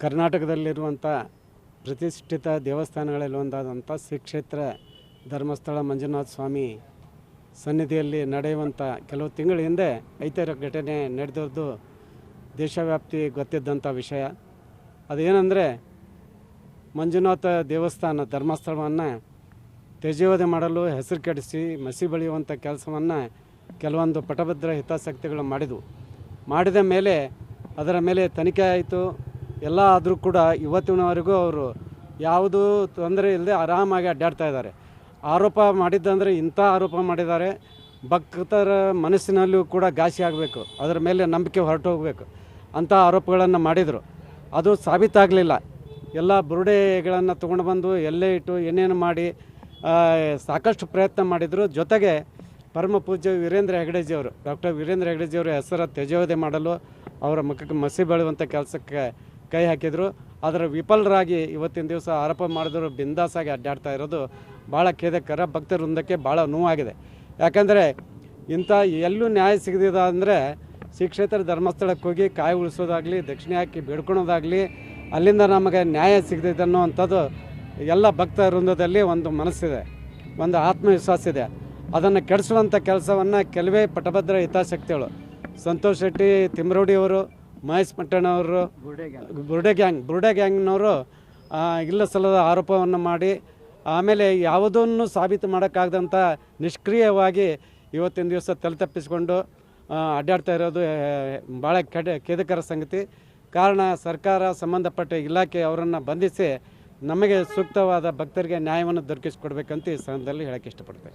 ಕರ್ನಾಟಕದಲ್ಲಿರುವಂಥ ಪ್ರತಿಷ್ಠಿತ ದೇವಸ್ಥಾನಗಳಲ್ಲಿ ಒಂದಾದಂಥ ಶ್ರೀ ಕ್ಷೇತ್ರ ಧರ್ಮಸ್ಥಳ ಮಂಜುನಾಥ ಸ್ವಾಮಿ ಸನ್ನಿಧಿಯಲ್ಲಿ ನಡೆಯುವಂಥ ಕೆಲವು ತಿಂಗಳ ಹಿಂದೆ ಐತಿಹಾಸಿಕ ಘಟನೆ ನಡೆದಿದ್ದು ದೇಶವ್ಯಾಪ್ತಿ ಗೊತ್ತಿದ್ದಂಥ ವಿಷಯ. ಅದೇನೆಂದರೆ, ಮಂಜುನಾಥ ದೇವಸ್ಥಾನ ಧರ್ಮಸ್ಥಳವನ್ನು ತ್ಯಾಜ್ಯವಾದ ಮಾಡಲು ಹೆಸರು ಕೆಡಿಸಿ ಮಸಿ ಬಳಿಯುವಂಥ ಕೆಲಸವನ್ನು ಕೆಲವೊಂದು ಪಟಭದ್ರ ಹಿತಾಸಕ್ತಿಗಳು ಮಾಡಿದ ಮೇಲೆ ಅದರ ಮೇಲೆ ತನಿಖೆ ಆಯಿತು. ಎಲ್ಲ ಆದರೂ ಕೂಡ ಇವತ್ತಿನವರೆಗೂ ಅವರು ಯಾವುದೂ ತೊಂದರೆ ಇಲ್ಲದೆ ಆರಾಮಾಗಿ ಅಡ್ಡಾಡ್ತಾ ಇದ್ದಾರೆ. ಆರೋಪ ಮಾಡಿದ್ದಂದರೆ ಇಂಥ ಆರೋಪ ಮಾಡಿದ್ದಾರೆ, ಭಕ್ತರ ಮನಸ್ಸಿನಲ್ಲೂ ಕೂಡ ಘಾಸಿ ಆಗಬೇಕು, ಅದರ ಮೇಲೆ ನಂಬಿಕೆ ಹೊರಟು ಹೋಗಬೇಕು ಅಂಥ ಆರೋಪಗಳನ್ನು ಮಾಡಿದರು. ಅದು ಸಾಬೀತಾಗಲಿಲ್ಲ. ಎಲ್ಲ ಬುರುಡೆಗಳನ್ನು ತೊಗೊಂಡು ಬಂದು ಎಲ್ಲೇ ಇಟ್ಟು ಏನೇನು ಮಾಡಿ ಸಾಕಷ್ಟು ಪ್ರಯತ್ನ ಮಾಡಿದರು. ಜೊತೆಗೆ ಪರಮ ಪೂಜ್ಯ ವೀರೇಂದ್ರ ಹೆಗಡೆಜಿಯವರು, ಡಾಕ್ಟರ್ ವೀರೇಂದ್ರ ಹೆಗಡೆಜಿಯವರ ಹೆಸರು ತ್ಯಾಜ್ಯವಾದ ಮಾಡಲು ಅವರ ಮುಖಕ್ಕೆ ಮಸಿ ಬೆಳೆಯುವಂಥ ಕೆಲಸಕ್ಕೆ ಕೈ ಹಾಕಿದರು. ಅದರ ವಿಫಲರಾಗಿ ಇವತ್ತಿನ ದಿವಸ ಆರೋಪ ಮಾಡಿದ್ರು ಬಿಂದಾಸಾಗಿ ಅಡ್ಡಾಡ್ತಾ ಇರೋದು ಭಾಳ ಖೇದಕರ. ಭಕ್ತರ ವೃಂದಕ್ಕೆ ಭಾಳ ನೋವಾಗಿದೆ. ಯಾಕಂದರೆ ಇಂಥ ಎಲ್ಲೂ ನ್ಯಾಯ ಸಿಗದಿದೆ ಅಂದರೆ ಶ್ರೀ ಕ್ಷೇತ್ರ ಧರ್ಮಸ್ಥಳಕ್ಕೆ ಹೋಗಿ ಕಾಯಿ ಉಳಿಸೋದಾಗಲಿ, ದಕ್ಷಿಣೆ ಹಾಕಿ ಬೇಡ್ಕೊಳೋದಾಗಲಿ, ಅಲ್ಲಿಂದ ನಮಗೆ ನ್ಯಾಯ ಸಿಗದಿದೆ ಅನ್ನೋವಂಥದ್ದು ಎಲ್ಲ ಭಕ್ತ ವೃಂದದಲ್ಲಿ ಒಂದು ಮನಸ್ಸಿದೆ, ಒಂದು ಆತ್ಮವಿಶ್ವಾಸ ಇದೆ. ಅದನ್ನು ಕೆಡಿಸುವಂಥ ಕೆಲಸವನ್ನು ಕೆಲವೇ ಪಟಭದ್ರ ಹಿತಾಸಕ್ತಿಗಳು, ಸಂತೋಷ್ ಶೆಟ್ಟಿ, ತಿಮ್ರೋಡಿಯವರು, ಮಹೇಶ್ ಪಟ್ಟಣವರು, ಬುರುಡೆ ಗ್ಯಾಂಗ್ನವರು ಇಲ್ಲ ಸಲ್ಲದ ಆರೋಪವನ್ನು ಮಾಡಿ ಆಮೇಲೆ ಯಾವುದನ್ನು ಸಾಬೀತು ಮಾಡೋಕ್ಕಾಗದಂಥ ನಿಷ್ಕ್ರಿಯವಾಗಿ ಇವತ್ತಿನ ದಿವಸ ತಲೆ ತಪ್ಪಿಸಿಕೊಂಡು ಅಡ್ಡಾಡ್ತಾ ಇರೋದು ಭಾಳ ಖೇದಕರ ಸಂಗತಿ. ಕಾರಣ ಸರ್ಕಾರ, ಸಂಬಂಧಪಟ್ಟ ಇಲಾಖೆ ಅವರನ್ನು ಬಂಧಿಸಿ ನಮಗೆ ಸೂಕ್ತವಾದ ಭಕ್ತರಿಗೆ ನ್ಯಾಯವನ್ನು ದೊರಕಿಸಿಕೊಡ್ಬೇಕಂತ ಈ ಸ್ಥಳದಲ್ಲಿ ಹೇಳೋಕ್ಕೆ ಇಷ್ಟಪಡ್ತೇವೆ.